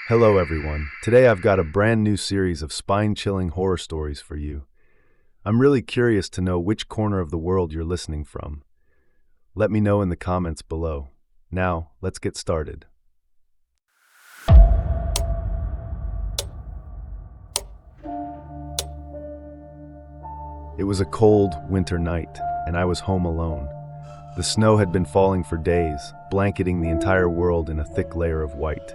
Hello, everyone. Today I've got a brand new series of spine-chilling horror stories for you. I'm really curious to know which corner of the world you're listening from. Let me know in the comments below. Now, let's get started. It was a cold, winter night, and I was home alone. The snow had been falling for days, blanketing the entire world in a thick layer of white.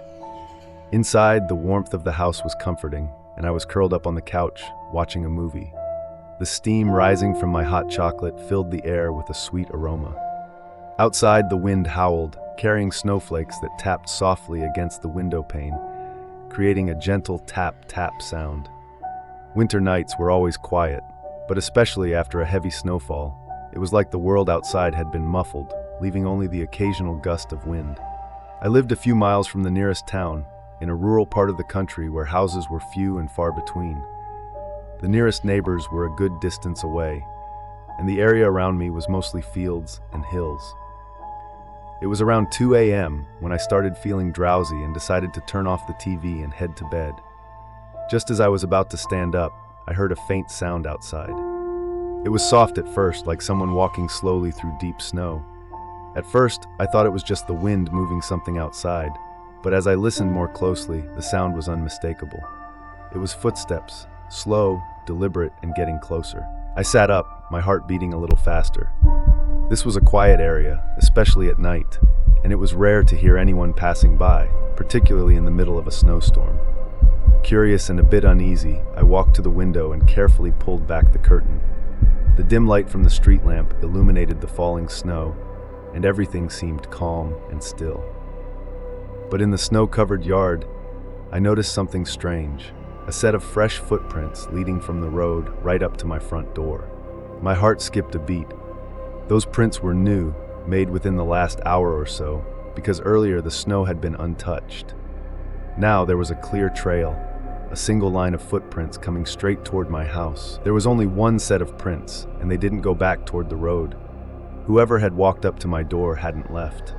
Inside, the warmth of the house was comforting, and I was curled up on the couch, watching a movie. The steam rising from my hot chocolate filled the air with a sweet aroma. Outside, the wind howled, carrying snowflakes that tapped softly against the window pane, creating a gentle tap-tap sound. Winter nights were always quiet, but especially after a heavy snowfall, it was like the world outside had been muffled, leaving only the occasional gust of wind. I lived a few miles from the nearest town, in a rural part of the country where houses were few and far between. The nearest neighbors were a good distance away, and the area around me was mostly fields and hills. It was around 2 a.m. when I started feeling drowsy and decided to turn off the TV and head to bed. Just as I was about to stand up, I heard a faint sound outside. It was soft at first, like someone walking slowly through deep snow. At first, I thought it was just the wind moving something outside, but as I listened more closely, the sound was unmistakable. It was footsteps, slow, deliberate, and getting closer. I sat up, my heart beating a little faster. This was a quiet area, especially at night, and it was rare to hear anyone passing by, particularly in the middle of a snowstorm. Curious and a bit uneasy, I walked to the window and carefully pulled back the curtain. The dim light from the street lamp illuminated the falling snow, and everything seemed calm and still. But in the snow-covered yard, I noticed something strange, a set of fresh footprints leading from the road right up to my front door. My heart skipped a beat. Those prints were new, made within the last hour or so, because earlier the snow had been untouched. Now there was a clear trail, a single line of footprints coming straight toward my house. There was only one set of prints, and they didn't go back toward the road. Whoever had walked up to my door hadn't left.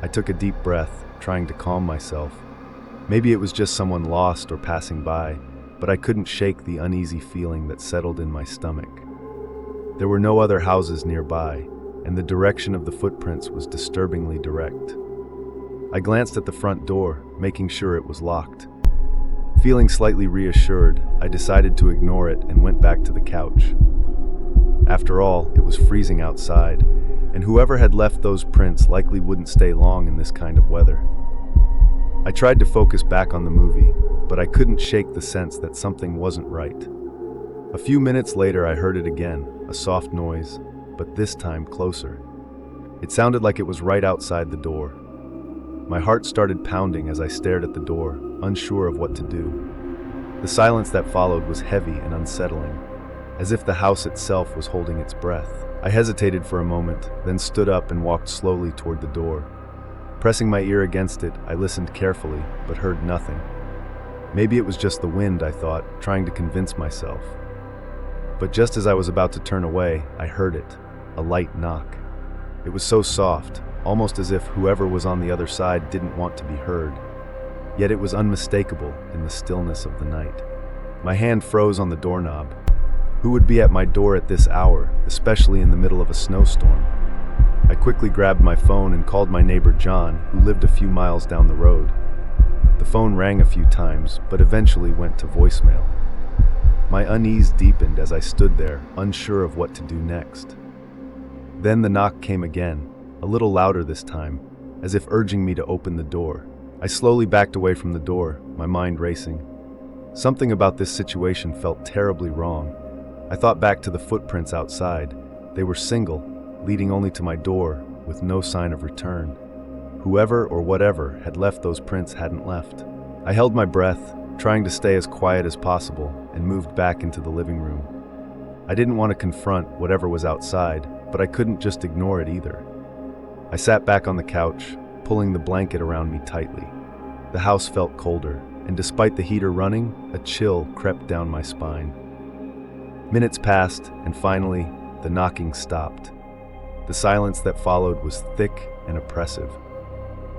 I took a deep breath, trying to calm myself. Maybe it was just someone lost or passing by, but I couldn't shake the uneasy feeling that settled in my stomach. There were no other houses nearby, and the direction of the footprints was disturbingly direct. I glanced at the front door, making sure it was locked. Feeling slightly reassured, I decided to ignore it and went back to the couch. After all, it was freezing outside, and whoever had left those prints likely wouldn't stay long in this kind of weather. I tried to focus back on the movie, but I couldn't shake the sense that something wasn't right. A few minutes later, I heard it again, a soft noise, but this time closer. It sounded like it was right outside the door. My heart started pounding as I stared at the door, unsure of what to do. The silence that followed was heavy and unsettling, as if the house itself was holding its breath. I hesitated for a moment, then stood up and walked slowly toward the door. Pressing my ear against it, I listened carefully, but heard nothing. Maybe it was just the wind, I thought, trying to convince myself. But just as I was about to turn away, I heard it, a light knock. It was so soft, almost as if whoever was on the other side didn't want to be heard. Yet it was unmistakable in the stillness of the night. My hand froze on the doorknob. Who would be at my door at this hour, especially in the middle of a snowstorm? I quickly grabbed my phone and called my neighbor John, who lived a few miles down the road. The phone rang a few times, but eventually went to voicemail. My unease deepened as I stood there, unsure of what to do next. Then the knock came again, a little louder this time, as if urging me to open the door. I slowly backed away from the door, my mind racing. Something about this situation felt terribly wrong. I thought back to the footprints outside. They were single, leading only to my door, with no sign of return. Whoever or whatever had left those prints hadn't left. I held my breath, trying to stay as quiet as possible, and moved back into the living room. I didn't want to confront whatever was outside, but I couldn't just ignore it either. I sat back on the couch, pulling the blanket around me tightly. The house felt colder, and despite the heater running, a chill crept down my spine. Minutes passed, and finally, the knocking stopped. The silence that followed was thick and oppressive.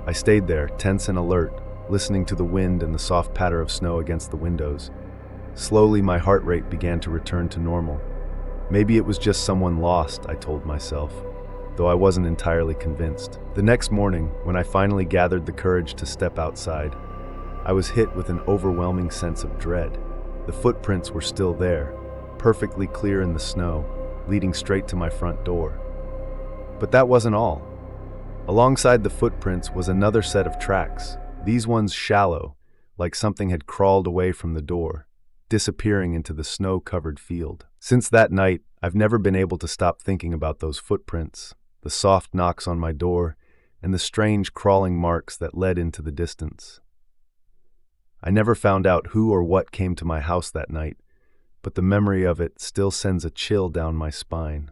I stayed there, tense and alert, listening to the wind and the soft patter of snow against the windows. Slowly, my heart rate began to return to normal. Maybe it was just someone lost, I told myself, though I wasn't entirely convinced. The next morning, when I finally gathered the courage to step outside, I was hit with an overwhelming sense of dread. The footprints were still there, perfectly clear in the snow, leading straight to my front door. But that wasn't all. Alongside the footprints was another set of tracks, these ones shallow, like something had crawled away from the door, disappearing into the snow-covered field. Since that night, I've never been able to stop thinking about those footprints, the soft knocks on my door, and the strange crawling marks that led into the distance. I never found out who or what came to my house that night, but the memory of it still sends a chill down my spine.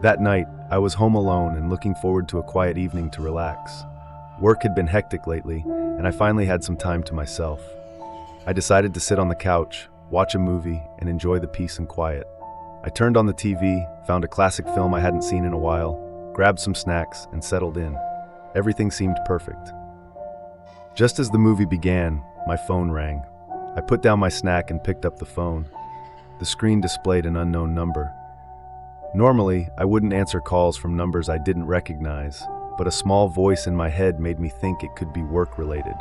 That night, I was home alone and looking forward to a quiet evening to relax. Work had been hectic lately, and I finally had some time to myself. I decided to sit on the couch, watch a movie, and enjoy the peace and quiet. I turned on the TV, found a classic film I hadn't seen in a while, grabbed some snacks, and settled in. Everything seemed perfect. Just as the movie began, my phone rang. I put down my snack and picked up the phone. The screen displayed an unknown number. Normally, I wouldn't answer calls from numbers I didn't recognize, but a small voice in my head made me think it could be work-related.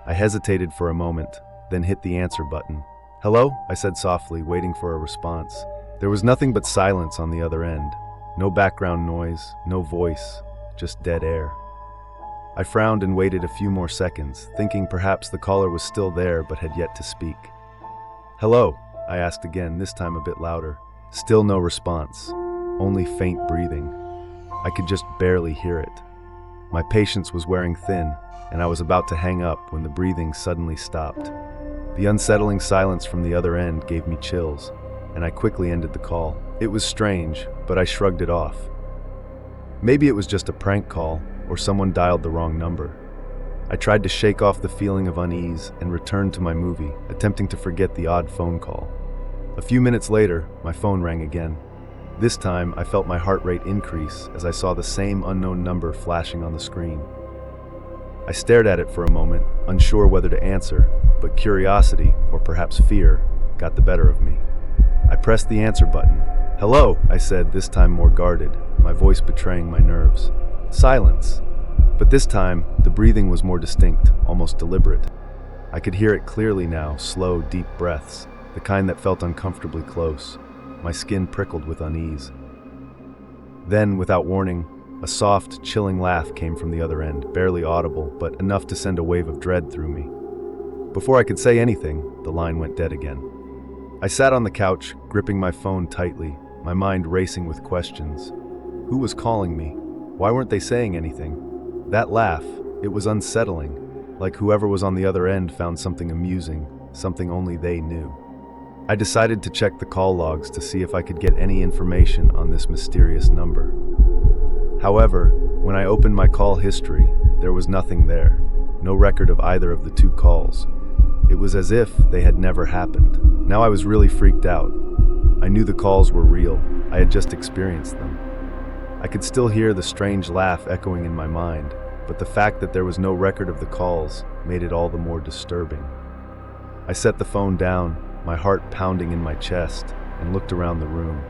I hesitated for a moment, then hit the answer button. "Hello?" I said softly, waiting for a response. There was nothing but silence on the other end. No background noise, no voice, just dead air. I frowned and waited a few more seconds, thinking perhaps the caller was still there but had yet to speak. "Hello?" I asked again, this time a bit louder. Still no response, only faint breathing. I could just barely hear it. My patience was wearing thin, and I was about to hang up when the breathing suddenly stopped. The unsettling silence from the other end gave me chills, and I quickly ended the call. It was strange, but I shrugged it off. Maybe it was just a prank call, or someone dialed the wrong number. I tried to shake off the feeling of unease and returned to my movie, attempting to forget the odd phone call. A few minutes later, my phone rang again. This time, I felt my heart rate increase as I saw the same unknown number flashing on the screen. I stared at it for a moment, unsure whether to answer, but curiosity, or perhaps fear, got the better of me. I pressed the answer button. "Hello," I said, this time more guarded, my voice betraying my nerves. Silence. But this time, the breathing was more distinct, almost deliberate. I could hear it clearly now, slow, deep breaths, the kind that felt uncomfortably close. My skin prickled with unease. Then, without warning, a soft, chilling laugh came from the other end, barely audible, but enough to send a wave of dread through me. Before I could say anything, the line went dead again. I sat on the couch, gripping my phone tightly, my mind racing with questions. Who was calling me? Why weren't they saying anything? That laugh, it was unsettling, like whoever was on the other end found something amusing, something only they knew. I decided to check the call logs to see if I could get any information on this mysterious number. However, when I opened my call history, there was nothing there, no record of either of the two calls. It was as if they had never happened. Now I was really freaked out. I knew the calls were real. I had just experienced them. I could still hear the strange laugh echoing in my mind, but the fact that there was no record of the calls made it all the more disturbing. I set the phone down, my heart pounding in my chest, and looked around the room.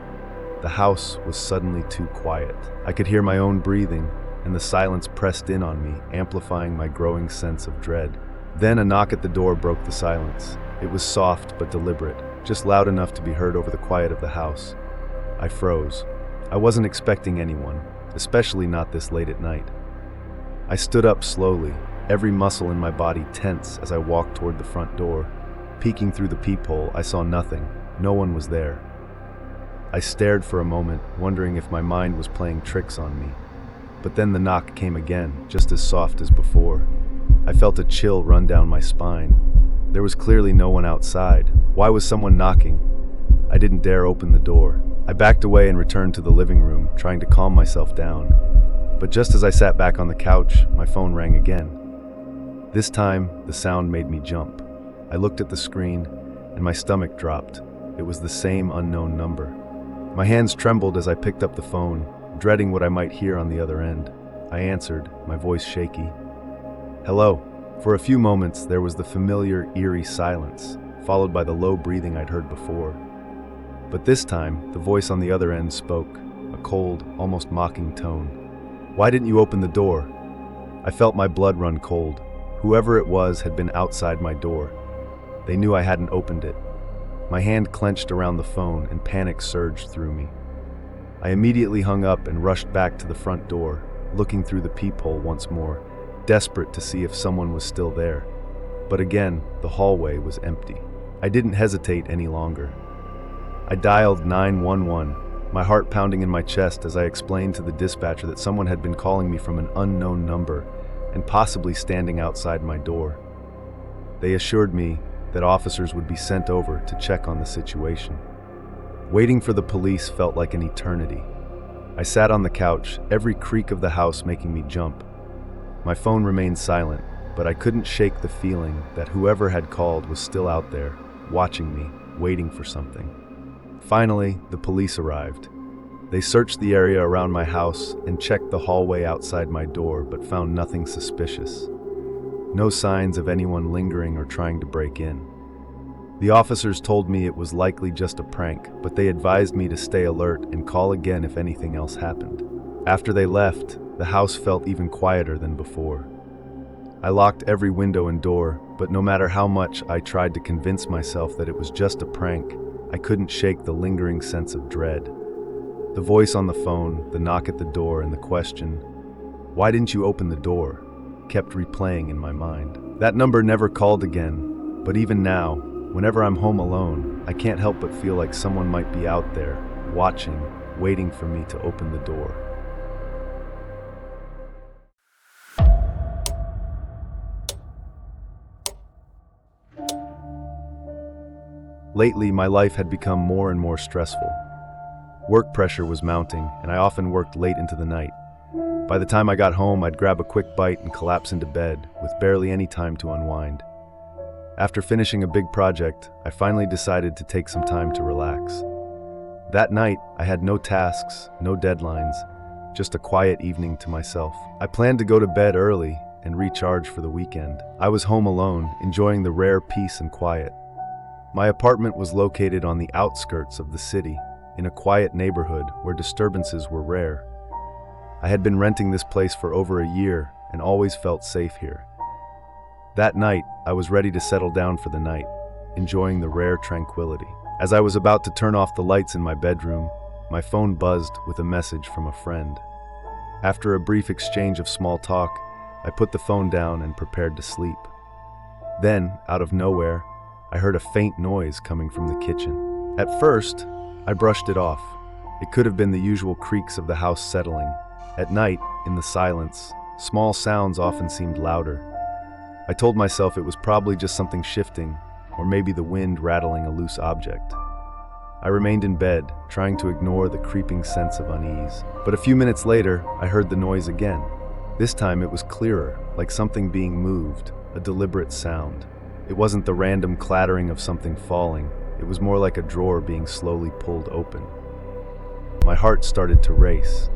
The house was suddenly too quiet. I could hear my own breathing, and the silence pressed in on me, amplifying my growing sense of dread. Then a knock at the door broke the silence. It was soft but deliberate, just loud enough to be heard over the quiet of the house. I froze. I wasn't expecting anyone, especially not this late at night. I stood up slowly, every muscle in my body tense as I walked toward the front door. Peeking through the peephole, I saw nothing. No one was there. I stared for a moment, wondering if my mind was playing tricks on me. But then the knock came again, just as soft as before. I felt a chill run down my spine. There was clearly no one outside. Why was someone knocking? I didn't dare open the door. I backed away and returned to the living room, trying to calm myself down. But just as I sat back on the couch, my phone rang again. This time, the sound made me jump. I looked at the screen, and my stomach dropped. It was the same unknown number. My hands trembled as I picked up the phone, dreading what I might hear on the other end. I answered, my voice shaky. Hello. For a few moments, there was the familiar, eerie silence, followed by the low breathing I'd heard before. But this time, the voice on the other end spoke, a cold, almost mocking tone. Why didn't you open the door? I felt my blood run cold. Whoever it was had been outside my door. They knew I hadn't opened it. My hand clenched around the phone and panic surged through me. I immediately hung up and rushed back to the front door, looking through the peephole once more, desperate to see if someone was still there. But again, the hallway was empty. I didn't hesitate any longer. I dialed 911, my heart pounding in my chest as I explained to the dispatcher that someone had been calling me from an unknown number and possibly standing outside my door. They assured me that officers would be sent over to check on the situation. Waiting for the police felt like an eternity. I sat on the couch, every creak of the house making me jump. My phone remained silent, but I couldn't shake the feeling that whoever had called was still out there, watching me, waiting for something. Finally, the police arrived. They searched the area around my house and checked the hallway outside my door, but found nothing suspicious. No signs of anyone lingering or trying to break in. The officers told me it was likely just a prank, but they advised me to stay alert and call again if anything else happened. After they left, the house felt even quieter than before. I locked every window and door, but no matter how much I tried to convince myself that it was just a prank, I couldn't shake the lingering sense of dread. The voice on the phone, the knock at the door, and the question, "Why didn't you open the door?" kept replaying in my mind. That number never called again, but even now, whenever I'm home alone, I can't help but feel like someone might be out there, watching, waiting for me to open the door. Lately, my life had become more and more stressful. Work pressure was mounting, and I often worked late into the night. By the time I got home, I'd grab a quick bite and collapse into bed, with barely any time to unwind. After finishing a big project, I finally decided to take some time to relax. That night, I had no tasks, no deadlines, just a quiet evening to myself. I planned to go to bed early and recharge for the weekend. I was home alone, enjoying the rare peace and quiet. My apartment was located on the outskirts of the city, in a quiet neighborhood where disturbances were rare. I had been renting this place for over a year and always felt safe here. That night, I was ready to settle down for the night, enjoying the rare tranquility. As I was about to turn off the lights in my bedroom, my phone buzzed with a message from a friend. After a brief exchange of small talk, I put the phone down and prepared to sleep. Then, out of nowhere, I heard a faint noise coming from the kitchen. At first, I brushed it off. It could have been the usual creaks of the house settling. At night, in the silence, small sounds often seemed louder. I told myself it was probably just something shifting, or maybe the wind rattling a loose object. I remained in bed, trying to ignore the creeping sense of unease. But a few minutes later, I heard the noise again. This time it was clearer, like something being moved, a deliberate sound. It wasn't the random clattering of something falling. It was more like a drawer being slowly pulled open. My heart started to race.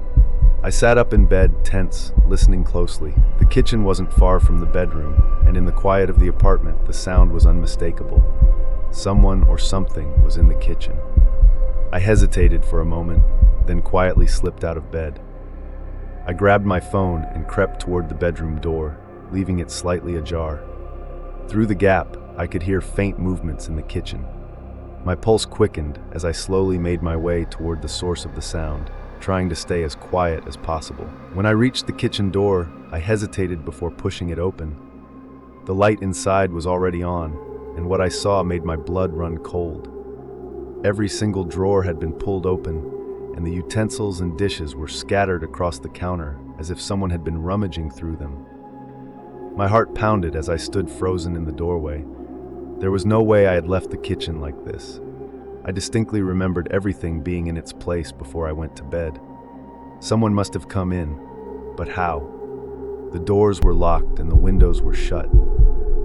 I sat up in bed, tense, listening closely. The kitchen wasn't far from the bedroom, and in the quiet of the apartment, the sound was unmistakable. Someone or something was in the kitchen. I hesitated for a moment, then quietly slipped out of bed. I grabbed my phone and crept toward the bedroom door, leaving it slightly ajar. Through the gap, I could hear faint movements in the kitchen. My pulse quickened as I slowly made my way toward the source of the sound, trying to stay as quiet as possible. When I reached the kitchen door, I hesitated before pushing it open. The light inside was already on, and what I saw made my blood run cold. Every single drawer had been pulled open, and the utensils and dishes were scattered across the counter as if someone had been rummaging through them. My heart pounded as I stood frozen in the doorway. There was no way I had left the kitchen like this. I distinctly remembered everything being in its place before I went to bed. Someone must have come in, but how? The doors were locked and the windows were shut.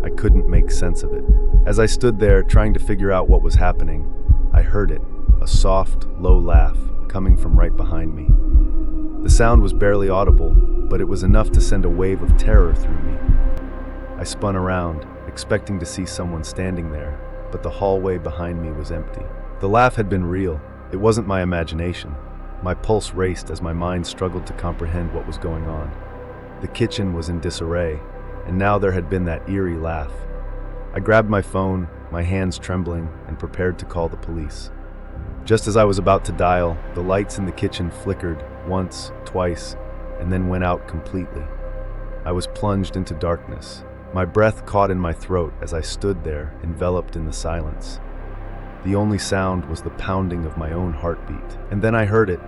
I couldn't make sense of it. As I stood there trying to figure out what was happening, I heard it, a soft, low laugh coming from right behind me. The sound was barely audible, but it was enough to send a wave of terror through me. I spun around, expecting to see someone standing there, but the hallway behind me was empty. The laugh had been real. It wasn't my imagination. My pulse raced as my mind struggled to comprehend what was going on. The kitchen was in disarray, and now there had been that eerie laugh. I grabbed my phone, my hands trembling, and prepared to call the police. Just as I was about to dial, the lights in the kitchen flickered once, twice, and then went out completely. I was plunged into darkness. My breath caught in my throat as I stood there, enveloped in the silence. The only sound was the pounding of my own heartbeat. And then I heard it.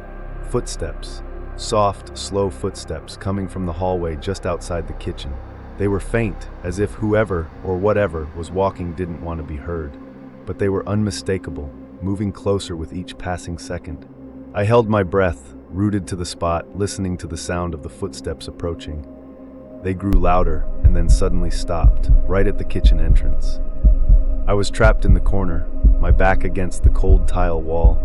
Footsteps. Soft, slow footsteps coming from the hallway just outside the kitchen. They were faint, as if whoever or whatever was walking didn't want to be heard. But they were unmistakable, moving closer with each passing second. I held my breath, rooted to the spot, listening to the sound of the footsteps approaching. They grew louder and then suddenly stopped, right at the kitchen entrance. I was trapped in the corner, my back against the cold tile wall,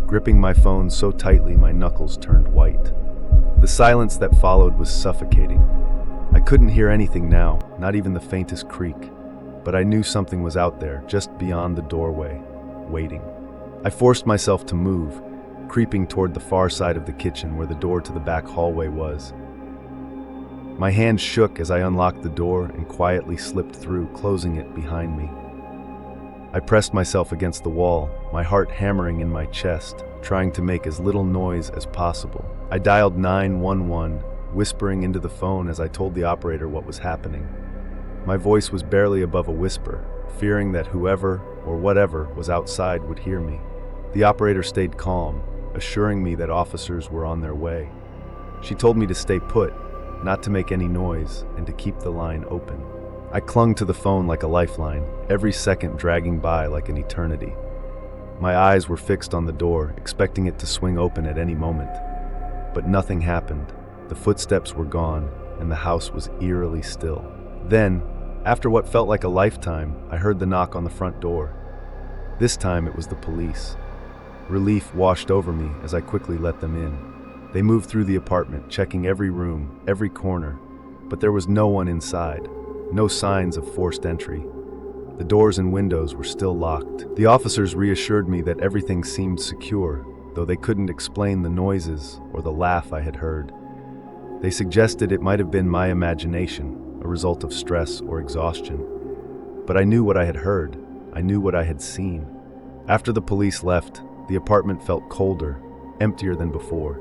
gripping my phone so tightly my knuckles turned white. The silence that followed was suffocating. I couldn't hear anything now, not even the faintest creak, but I knew something was out there, just beyond the doorway, waiting. I forced myself to move, creeping toward the far side of the kitchen where the door to the back hallway was. My hand shook as I unlocked the door and quietly slipped through, closing it behind me. I pressed myself against the wall, my heart hammering in my chest, trying to make as little noise as possible. I dialed 911, whispering into the phone as I told the operator what was happening. My voice was barely above a whisper, fearing that whoever or whatever was outside would hear me. The operator stayed calm, assuring me that officers were on their way. She told me to stay put, not to make any noise, and to keep the line open. I clung to the phone like a lifeline, every second dragging by like an eternity. My eyes were fixed on the door, expecting it to swing open at any moment. But nothing happened. The footsteps were gone, and the house was eerily still. Then, after what felt like a lifetime, I heard the knock on the front door. This time it was the police. Relief washed over me as I quickly let them in. They moved through the apartment, checking every room, every corner, but there was no one inside, no signs of forced entry. The doors and windows were still locked. The officers reassured me that everything seemed secure, though they couldn't explain the noises or the laugh I had heard. They suggested it might have been my imagination, a result of stress or exhaustion. But I knew what I had heard. I knew what I had seen. After the police left, the apartment felt colder, emptier than before.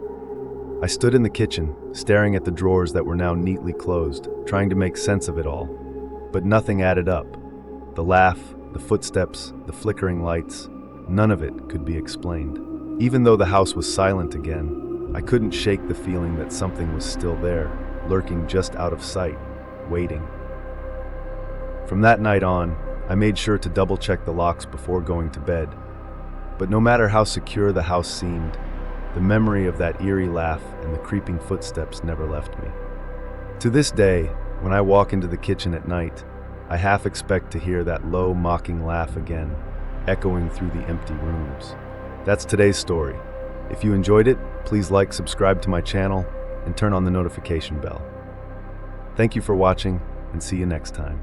I stood in the kitchen, staring at the drawers that were now neatly closed, trying to make sense of it all. But nothing added up. The laugh, the footsteps, the flickering lights, none of it could be explained. Even though the house was silent again, I couldn't shake the feeling that something was still there, lurking just out of sight, waiting. From that night on, I made sure to double-check the locks before going to bed. But no matter how secure the house seemed, the memory of that eerie laugh and the creeping footsteps never left me. To this day, when I walk into the kitchen at night, I half expect to hear that low, mocking laugh again, echoing through the empty rooms. That's today's story. If you enjoyed it, please like, subscribe to my channel, and turn on the notification bell. Thank you for watching, and see you next time.